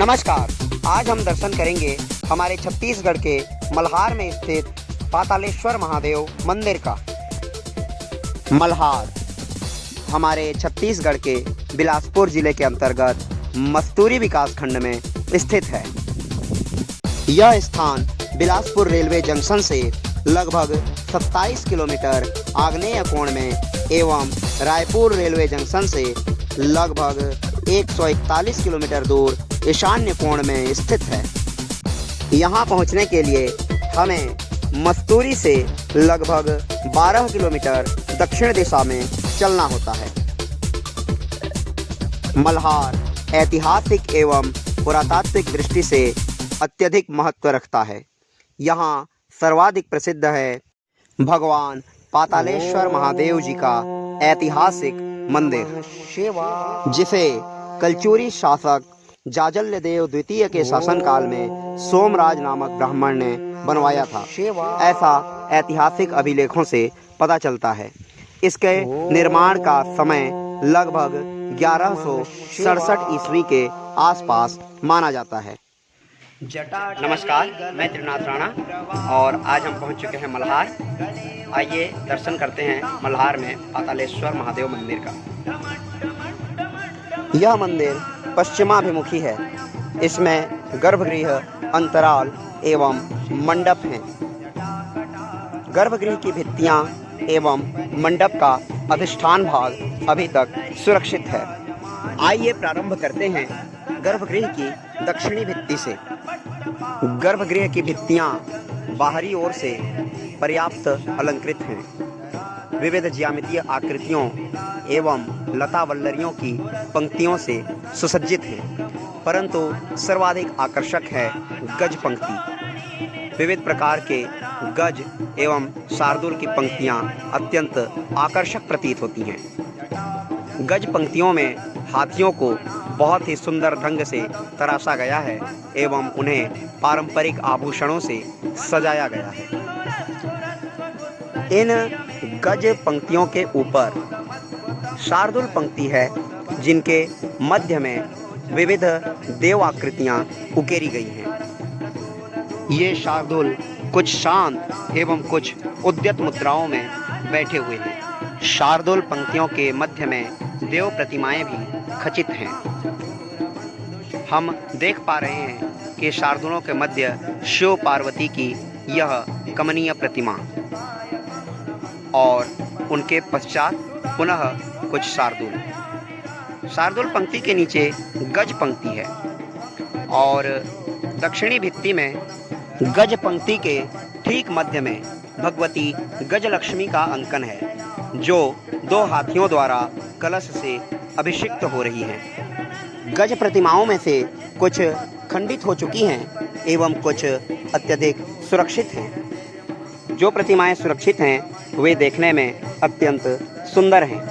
नमस्कार। आज हम दर्शन करेंगे हमारे छत्तीसगढ़ के मल्हार में स्थित पातालेश्वर महादेव मंदिर का। मल्हार हमारे छत्तीसगढ़ के बिलासपुर जिले के अंतर्गत मस्तूरी विकास खंड में स्थित है। यह स्थान बिलासपुर रेलवे जंक्शन से लगभग 27 किलोमीटर आग्नेय कोण में एवं रायपुर रेलवे जंक्शन से लगभग 141 किलोमीटर दूर ईशान्य कोण में स्थित है। यहाँ पहुँचने के लिए हमें मस्तूरी से लगभग 12 किलोमीटर दक्षिण दिशा में चलना होता है। मल्हार ऐतिहासिक एवं पुरातात्विक दृष्टि से अत्यधिक महत्व रखता है। यहाँ सर्वाधिक प्रसिद्ध है भगवान पातालेश्वर महादेव जी का ऐतिहासिक मंदिर, जिसे कलचुरी शासक जाजल्य देव द्वितीय के शासनकाल में सोमराज नामक ब्राह्मण ने बनवाया था, ऐसा ऐतिहासिक अभिलेखों से पता चलता है। इसके निर्माण का समय लगभग 1167 ईस्वी के आसपास माना जाता है। नमस्कार, मैं त्रिनाथ राणा और आज हम पहुंच चुके हैं मल्हार। आइए दर्शन करते हैं मल्हार में पातालेश्वर महादेव मंदिर का। यह मंदिर पश्चिमाभिमुखी है। इसमें गर्भगृह, अंतराल एवं मंडप हैं। गर्भगृह की भित्तियां एवं मंडप का अधिष्ठान भाग अभी तक सुरक्षित है। आइए प्रारंभ करते हैं गर्भगृह की दक्षिणी भित्ति से। गर्भगृह की भित्तियां बाहरी ओर से पर्याप्त अलंकृत हैं। विविध ज्यामितीय आकृतियों एवं लता वल्लरियों की पंक्तियों से सुसज्जित हैं, परंतु सर्वाधिक आकर्षक है गज पंक्ति। विविध प्रकार के गज एवं शार्दूल की पंक्तियां अत्यंत आकर्षक प्रतीत होती हैं। गज पंक्तियों में हाथियों को बहुत ही सुंदर ढंग से तराशा गया है एवं उन्हें पारंपरिक आभूषणों से सजाया गया है। इन गज पंक्तियों के ऊपर शार्दूल पंक्ति है, जिनके मध्य में विविध देव आकृतियां उकेरी गई हैं। ये शार्दूल कुछ शांत एवं कुछ उद्यत मुद्राओं में बैठे हुए हैं। शार्दूल पंक्तियों के मध्य में देव प्रतिमाएं भी खचित हैं। हम देख पा रहे हैं कि शार्दूलों के मध्य शिव पार्वती की यह कमनीय प्रतिमा और उनके पश्चात पुनः कुछ शार्दूल पंक्ति के नीचे गज पंक्ति है और दक्षिणी भित्ति में गज पंक्ति के ठीक मध्य में भगवती गजलक्ष्मी का अंकन है, जो 2 हाथियों द्वारा कलश से अभिषिक्त हो रही हैं। गज प्रतिमाओं में से कुछ खंडित हो चुकी हैं एवं कुछ अत्यधिक सुरक्षित हैं। जो प्रतिमाएं सुरक्षित हैं वे देखने में अत्यंत सुंदर हैं।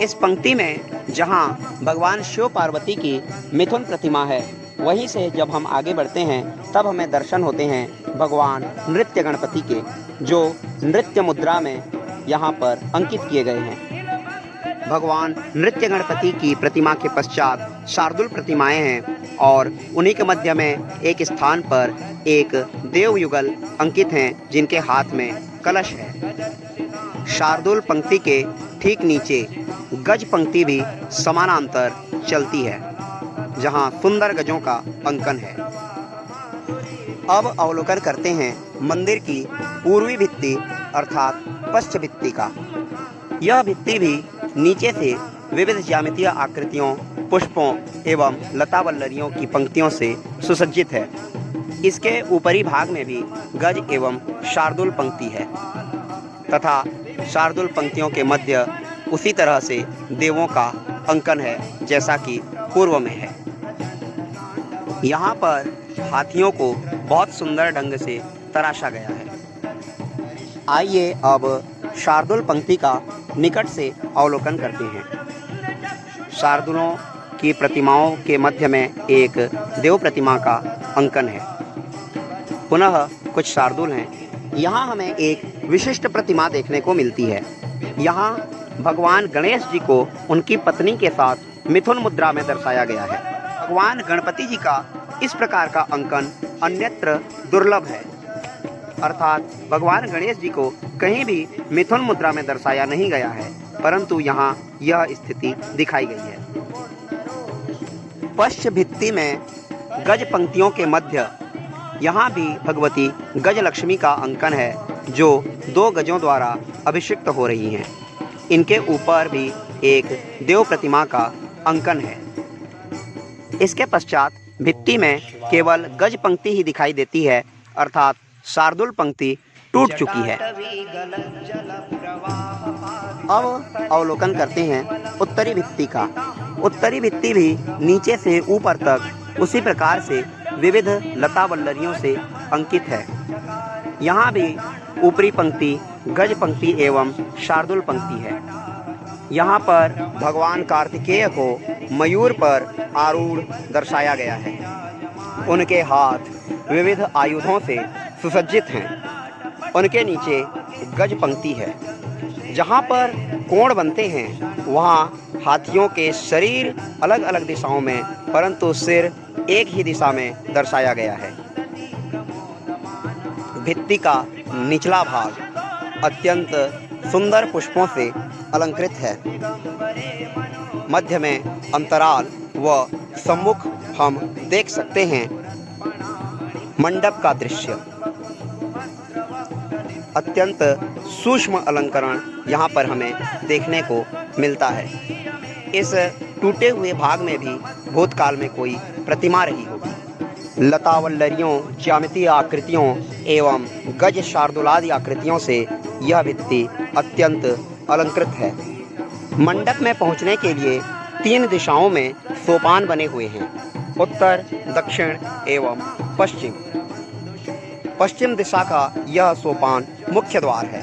इस पंक्ति में जहां भगवान शिव पार्वती की मिथुन प्रतिमा है, वहीं से जब हम आगे बढ़ते हैं तब हमें दर्शन होते हैं भगवान नृत्य गणपति के, जो नृत्य मुद्रा में यहाँ पर अंकित किए गए हैं। भगवान नृत्य गणपति की प्रतिमा के पश्चात शार्दूल प्रतिमाएं हैं और उन्हीं के मध्य में एक स्थान पर एक देव युगल अंकित हैं, जिनके हाथ में कलश है। शार्दूल पंक्ति के ठीक नीचे गज पंक्ति भी समानांतर चलती है, जहां सुंदर गजों का अंकन है। अब अवलोकन करते हैं मंदिर की पूर्वी भित्ति अर्थात पश्चिम भित्ति का। यह भित्ति भी नीचे से विविध ज्यामितीय आकृतियों, पुष्पों एवं लता वल्लरियों की पंक्तियों से सुसज्जित है। इसके ऊपरी भाग में भी गज एवं शार्दूल पंक्ति है तथा शार्दूल पंक्तियों के मध्य उसी तरह से देवों का अंकन है, जैसा कि पूर्व में है। यहाँ पर हाथियों को बहुत सुंदर ढंग से तराशा गया है। आइए अब शार्दूल पंक्ति का निकट से अवलोकन करते हैं। शार्दूलों की प्रतिमाओं के मध्य में एक देव प्रतिमा का अंकन है। पुनः कुछ शार्दूल हैं। यहाँ हमें एक विशिष्ट प्रतिमा देखने को मिलती है। यहाँ भगवान गणेश जी को उनकी पत्नी के साथ मिथुन मुद्रा में दर्शाया गया है। भगवान गणपति जी का इस प्रकार का अंकन अन्यत्र दुर्लभ है। अर्थात भगवान गणेश जी को कहीं भी मिथुन मुद्रा में दर्शाया नहीं गया है, परंतु यहाँ यह स्थिति दिखाई गई है। पश्च भित्ति में गज पंक्तियों के मध्य यहाँ भी भगवती गज लक्ष्मी का अंकन है, जो 2 गजों द्वारा अभिषिक्त हो रही हैं। इनके ऊपर भी एक देव प्रतिमा का अंकन है। इसके पश्चात भित्ति में केवल गज पंक्ति ही दिखाई देती है, अर्थात शार्दूल पंक्ति टूट चुकी है। अब अवलोकन करते हैं उत्तरी भित्ति का। उत्तरी भित्ति भी नीचे से ऊपर तक उसी प्रकार से विविध लता वल्लरियों से अंकित है। यहाँ भी ऊपरी पंक्ति गज पंक्ति एवं शार्दूल पंक्ति है। यहाँ पर भगवान कार्तिकेय को मयूर पर आरूढ़ दर्शाया गया है। उनके हाथ विविध आयुधों से सुसज्जित हैं। उनके नीचे गज पंक्ति है। जहाँ पर कोण बनते हैं वहाँ हाथियों के शरीर अलग अलग दिशाओं में, परंतु सिर एक ही दिशा में दर्शाया गया है। भित्ति का निचला भाग अत्यंत सुंदर पुष्पों से अलंकृत है। मध्य में अंतराल व सम्मुख हम देख सकते हैं मंडप का दृश्य। अत्यंत सूक्ष्म अलंकरण यहाँ पर हमें देखने को मिलता है। इस टूटे हुए भाग में भी भूतकाल में कोई प्रतिमा रही होगी। लतावल्लरियों, ज्यामितीय आकृतियों एवं गज शार्दूलादि आकृतियों से यह भित्ति अत्यंत अलंकृत है। मंडप में पहुँचने के लिए 3 दिशाओं में सोपान बने हुए हैं, उत्तर, दक्षिण एवं पश्चिम। पश्चिम दिशा का यह सोपान मुख्य द्वार है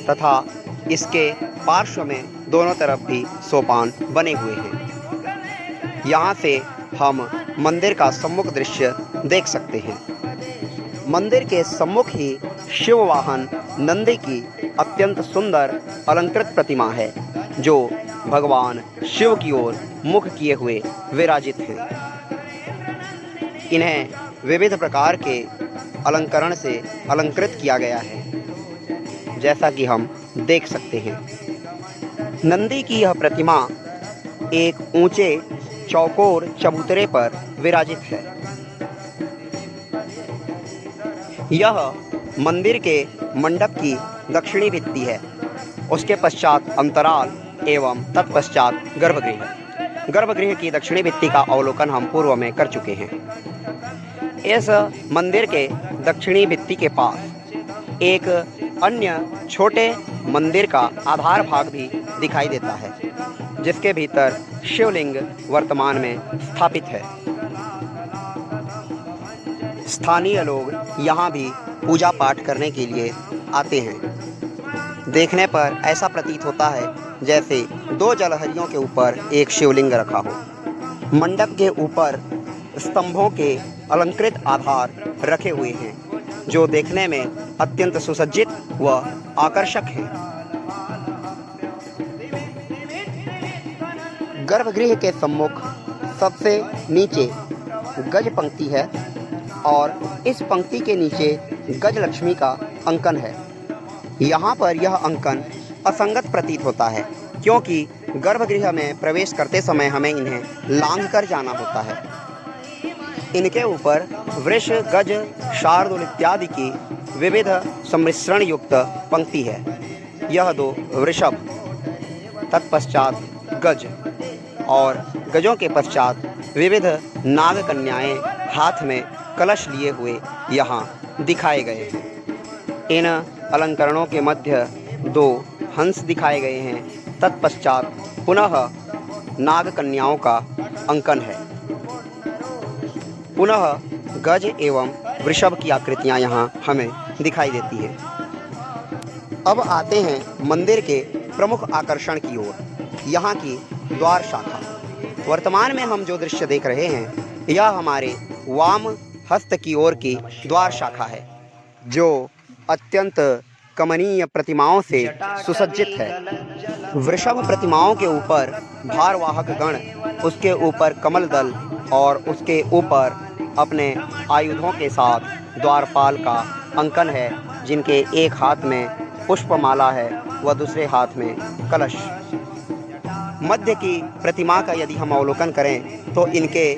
तथा इसके पार्श्व में दोनों तरफ भी सोपान बने हुए हैं। यहाँ से हम मंदिर का सम्मुख दृश्य देख सकते हैं। मंदिर के सम्मुख ही शिव वाहन नंदी की अत्यंत सुंदर अलंकृत प्रतिमा है, जो भगवान शिव की ओर मुख किए हुए विराजित हैं। इन्हें विविध प्रकार के अलंकरण से अलंकृत किया गया है, जैसा कि हम देख सकते हैं। नंदी की यह प्रतिमा एक ऊंचे चौकोर चबूतरे पर विराजित है। यह मंदिर के मंडप की दक्षिणी भित्ति है। उसके पश्चात अंतराल एवं तत्पश्चात गर्भगृह। गर्भगृह की दक्षिणी भित्ति का अवलोकन हम पूर्व में कर चुके हैं। इस मंदिर के दक्षिणी भित्ति के पास एक अन्य छोटे मंदिर का आधार भाग भी दिखाई देता है, जिसके भीतर शिवलिंग वर्तमान में स्थापित है। स्थानीय लोग यहाँ भी पूजा पाठ करने के लिए आते हैं। देखने पर ऐसा प्रतीत होता है जैसे 2 जलहरियों के ऊपर एक शिवलिंग रखा हो। मंडप के ऊपर स्तंभों के अलंकृत आधार रखे हुए हैं, जो देखने में अत्यंत सुसज्जित व आकर्षक हैं। गर्भगृह के सम्मुख सबसे नीचे गज पंक्ति है और इस पंक्ति के नीचे गज लक्ष्मी का अंकन है। यहाँ पर यह अंकन असंगत प्रतीत होता है, क्योंकि गर्भगृह में प्रवेश करते समय हमें इन्हें लांघ कर जाना होता है। इनके ऊपर वृष, गज, शार्दूल इत्यादि की विविध सम्मिश्रण युक्त पंक्ति है। यह 2 वृषभ, तत्पश्चात गज और गजों के पश्चात विविध नाग कन्याएं हाथ में कलश लिए हुए यहाँ दिखाए गए हैं। इन अलंकरणों के मध्य 2 हंस दिखाए गए हैं। तत्पश्चात पुनः नाग कन्याओं का अंकन है। पुनः गज एवं वृषभ की आकृतियाँ यहाँ हमें दिखाई देती है। अब आते हैं मंदिर के प्रमुख आकर्षण की ओर, यहाँ की द्वार शाखा। वर्तमान में हम जो दृश्य देख रहे हैं, यह हमारे वाम हस्त की ओर की द्वार शाखा है, जो अत्यंत कमनीय प्रतिमाओं से सुसज्जित है। वृषभ प्रतिमाओं के ऊपर भारवाहक गण, उसके ऊपर कमल दल और उसके ऊपर अपने आयुधों के साथ द्वारपाल का अंकन है, जिनके एक हाथ में पुष्पमाला है व दूसरे हाथ में कलश। मध्य की प्रतिमा का यदि हम अवलोकन करें तो इनके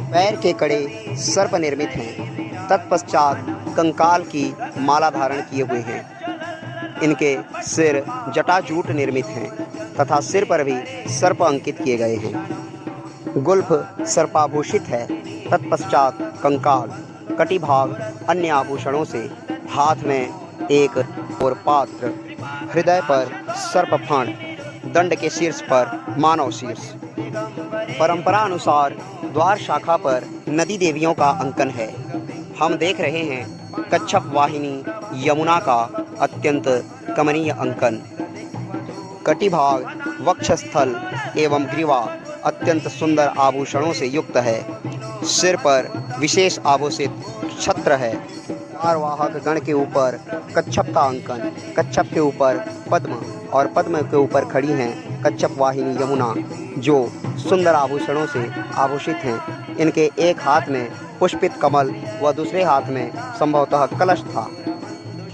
पैर के कड़े सर्प निर्मित हैं। तत्पश्चात कंकाल की माला धारण किए हुए हैं। इनके सिर जटाजूट निर्मित हैं तथा सिर पर भी सर्प अंकित किए गए हैं। गुल्फ सर्पाभूषित है। तत्पश्चात कंकाल, कटिभाग अन्य आभूषणों से, हाथ में एक और पात्र, हृदय पर सर्पफण, दंड के शीर्ष पर मानव शीर्ष। परंपरा अनुसार द्वार शाखा पर नदी देवियों का अंकन है। हम देख रहे हैं कच्छप वाहिनी यमुना का अत्यंत कमनीय अंकन। कटिभाग, वक्षस्थल एवं ग्रीवा अत्यंत सुंदर आभूषणों से युक्त है। सिर पर विशेष आभूषित छत्र है। वाहक गण के ऊपर कच्छप का अंकन, कच्छप के ऊपर पद्म और पद्म के ऊपर खड़ी हैं कच्छप वाहिनी यमुना, जो सुंदर आभूषणों से आभूषित हैं। इनके एक हाथ में पुष्पित कमल व दूसरे हाथ में संभवतः कलश था।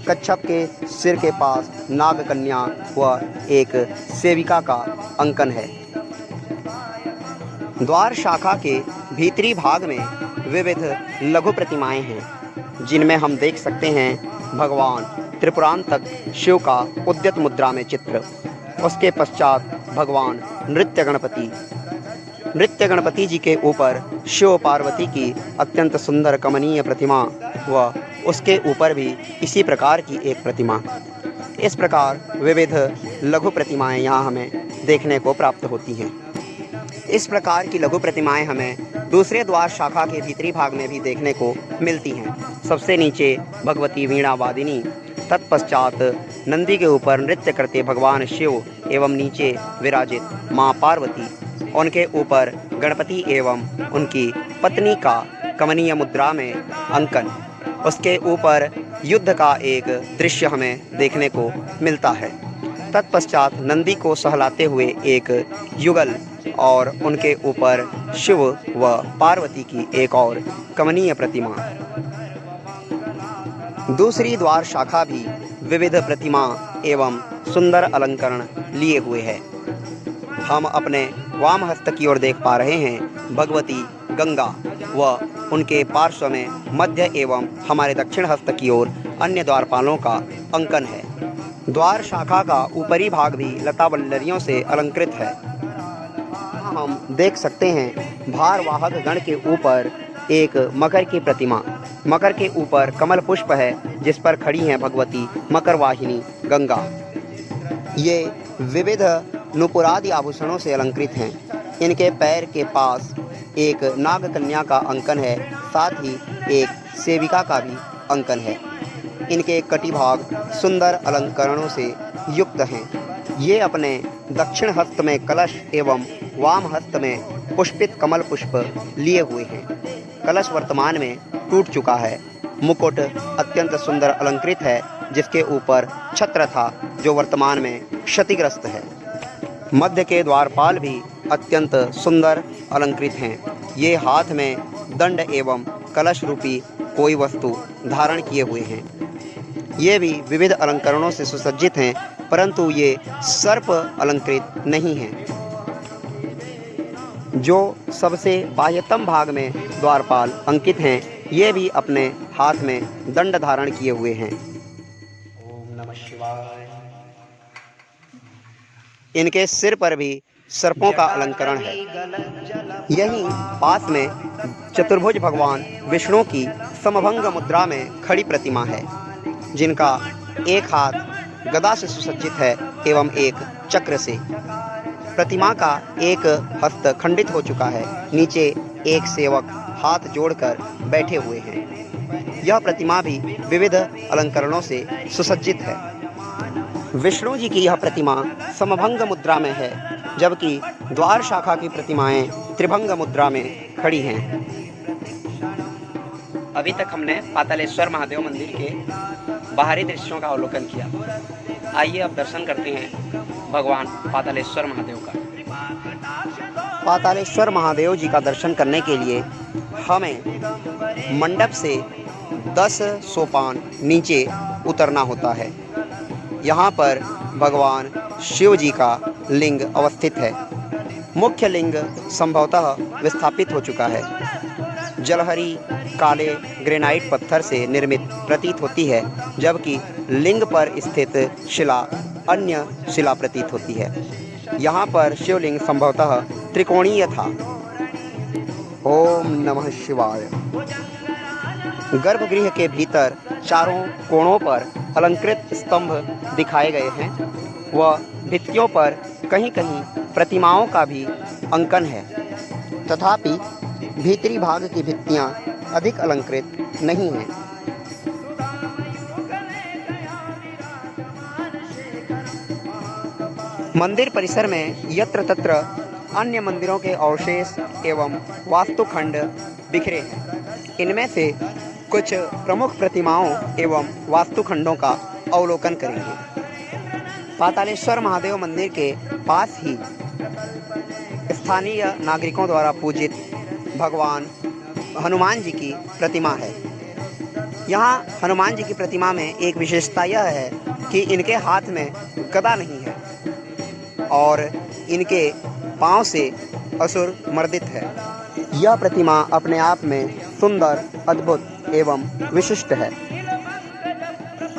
कच्छप के सिर के पास नागकन्या व एक सेविका का अंकन है। द्वार शाखा के भीतरी भाग में विविध लघु प्रतिमाएं हैं, जिनमें हम देख सकते हैं भगवान त्रिपुरांतक शिव का उद्यत मुद्रा में चित्र। उसके पश्चात भगवान नृत्य गणपति जी के ऊपर शिव पार्वती की अत्यंत सुंदर कमनीय प्रतिमा व उसके ऊपर भी इसी प्रकार की एक प्रतिमा। इस प्रकार विविध लघु प्रतिमाएं यहाँ हमें देखने को प्राप्त होती हैं। इस प्रकार की लघु प्रतिमाएं हमें दूसरे द्वार शाखा के भीतरी भाग में भी देखने को मिलती हैं। सबसे नीचे भगवती वीणा वादिनी, तत्पश्चात नंदी के ऊपर नृत्य करते भगवान शिव एवं नीचे विराजित माँ पार्वती, उनके ऊपर गणपति एवं उनकी पत्नी का कमनीय मुद्रा में अंकन। उसके ऊपर युद्ध का एक दृश्य हमें देखने को मिलता है। तत्पश्चात नंदी को सहलाते हुए एक युगल और उनके ऊपर शिव व पार्वती की एक और कमनीय प्रतिमा। दूसरी द्वार शाखा भी विविध प्रतिमा एवं सुंदर अलंकरण लिए हुए है। हम अपने वाम हस्त की ओर देख पा रहे हैं भगवती गंगा व उनके पार्श्व में मध्य एवं हमारे दक्षिण हस्त की ओर अन्य द्वारपालों का अंकन है। द्वार शाखा का ऊपरी भाग भी लता वल्लरियों से अलंकृत है। हम देख सकते हैं भारवाहक गण के ऊपर एक मकर की प्रतिमा। मकर के ऊपर कमल पुष्प है, जिस पर खड़ी हैं भगवती मकर वाहिनी गंगा। ये विविध नुपुरादि आभूषणों से अलंकृत हैं। इनके पैर के पास एक नागकन्या का अंकन है, साथ ही एक सेविका का भी अंकन है। इनके कटिभाग सुंदर अलंकरणों से युक्त हैं। ये अपने दक्षिण हस्त में कलश एवं वाम हस्त में पुष्पित कमल पुष्प लिए हुए हैं। कलश वर्तमान में टूट चुका है। मुकुट अत्यंत सुंदर अलंकृत है, जिसके ऊपर छत्र था, जो वर्तमान में क्षतिग्रस्त है। मध्य के द्वारपाल भी अत्यंत सुंदर अलंकृत हैं। ये हाथ में दंड एवं कलश रूपी कोई वस्तु धारण किए हुए हैं। ये भी विविध अलंकरणों से सुसज्जित हैं, परंतु ये सर्प अलंकृत नहीं हैं। जो सबसे बाह्यतम भाग में द्वारपाल अंकित हैं, ये भी अपने हाथ में दंड धारण किए हुए हैं। ओम नमः शिवाय। इनके सिर पर भी सर्पों का अलंकरण है। यहीं पास में चतुर्भुज भगवान विष्णु की समभंग मुद्रा में खड़ी प्रतिमा है, जिनका एक हाथ गदा से सुसज्जित है एवं एक चक्र से। प्रतिमा का एक हस्त खंडित हो चुका है। नीचे एक सेवक हाथ जोड़कर बैठे हुए हैं। यह प्रतिमा भी विविध अलंकरणों से सुसज्जित है। विष्णु जी की यह प्रतिमा समभंग मुद्रा में है, जबकि द्वार शाखा की प्रतिमाएं त्रिभंग मुद्रा में खड़ी हैं। अभी तक हमने पातालेश्वर महादेव मंदिर के बाहरी दृश्यों का अवलोकन किया। आइए अब दर्शन करते हैं भगवान पातालेश्वर महादेव का। पातालेश्वर महादेव जी का दर्शन करने के लिए हमें मंडप से 10 सोपान नीचे उतरना होता है। यहाँ पर भगवान शिव जी का लिंग अवस्थित है। मुख्य लिंग संभवतः विस्थापित हो चुका है। जलहरी काले ग्रेनाइट पत्थर से निर्मित प्रतीत होती है, जबकि लिंग पर स्थित शिला अन्य शिला प्रतीत होती है। यहाँ पर शिवलिंग संभवतः त्रिकोणीय था। ओम नमः शिवाय। गर्भगृह के भीतर चारों कोणों पर अलंकृत स्तंभ दिखाए गए हैं व भित्तियों पर कहीं कहीं प्रतिमाओं का भी अंकन है। तथापि भीतरी भाग की भित्तियां अधिक अलंकृत नहीं हैं। मंदिर परिसर में यत्र तत्र अन्य मंदिरों के अवशेष एवं वास्तुखंड बिखरे हैं। इनमें से कुछ प्रमुख प्रतिमाओं एवं वास्तुखंडों का अवलोकन करेंगे। पातालेश्वर महादेव मंदिर के पास ही स्थानीय नागरिकों द्वारा पूजित भगवान हनुमान जी की प्रतिमा है। यहाँ हनुमान जी की प्रतिमा में एक विशेषता यह है कि इनके हाथ में गदा नहीं है और इनके पांव से असुर मर्दित है। यह प्रतिमा अपने आप में सुंदर, अद्भुत एवं विशिष्ट है।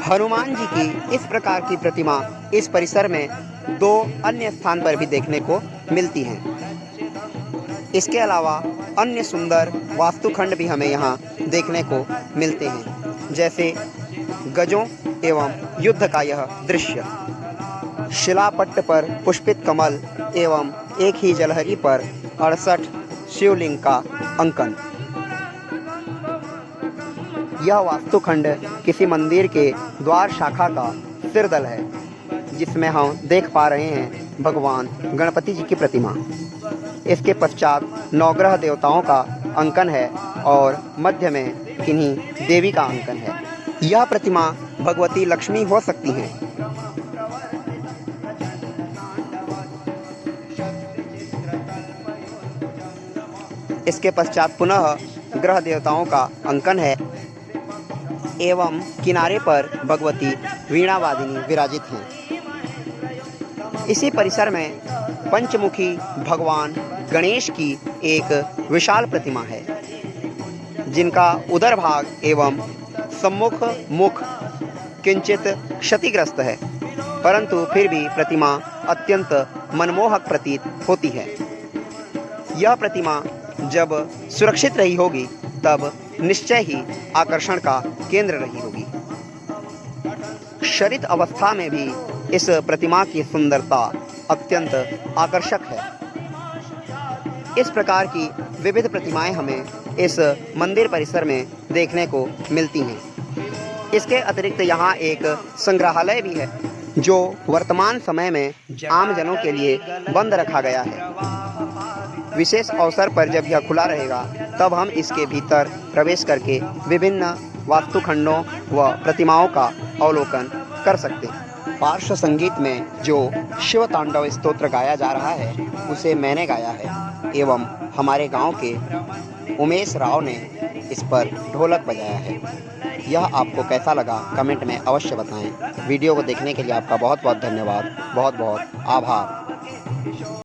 हनुमान जी की इस प्रकार की प्रतिमा इस परिसर में 2 अन्य स्थान पर भी देखने को मिलती हैं। इसके अलावा अन्य सुंदर वास्तुखंड भी हमें यहाँ देखने को मिलते हैं, जैसे गजों एवं युद्ध का यह दृश्य, शिलापट्ट पर पुष्पित कमल एवं एक ही जलहरी पर 68 शिवलिंग का अंकन। यह वास्तुखंड किसी मंदिर के द्वार शाखा का सिरदल है, जिसमें हम देख पा रहे हैं भगवान गणपति जी की प्रतिमा। इसके पश्चात नवग्रह देवताओं का अंकन है और मध्य में किन्हीं देवी का अंकन है। यह प्रतिमा भगवती लक्ष्मी हो सकती हैं। इसके पश्चात पुनः ग्रह देवताओं का अंकन है एवं किनारे पर भगवती वीणावादिनी विराजित हैं। इसी परिसर में पंचमुखी भगवान गणेश की एक विशाल प्रतिमा है, जिनका उदर भाग एवं सम्मुख मुख किंचित क्षतिग्रस्त है, परंतु फिर भी प्रतिमा अत्यंत मनमोहक प्रतीत होती है। यह प्रतिमा जब सुरक्षित रही होगी तब निश्चय ही आकर्षण का केंद्र रही होगी। क्षरित अवस्था में भी इस प्रतिमा की सुंदरता अत्यंत आकर्षक है। इस प्रकार की विविध प्रतिमाएं हमें इस मंदिर परिसर में देखने को मिलती हैं। इसके अतिरिक्त यहाँ एक संग्रहालय भी है, जो वर्तमान समय में आम जनों के लिए बंद रखा गया है। विशेष अवसर पर जब यह खुला रहेगा तब हम इसके भीतर प्रवेश करके विभिन्न वास्तुखंडों व प्रतिमाओं का अवलोकन कर सकते हैं। पार्श्व संगीत में जो शिव तांडव स्तोत्र गाया जा रहा है उसे मैंने गाया है एवं हमारे गांव के उमेश राव ने इस पर ढोलक बजाया है। यह आपको कैसा लगा कमेंट में अवश्य बताएं। वीडियो को देखने के लिए आपका बहुत बहुत धन्यवाद, बहुत बहुत आभार।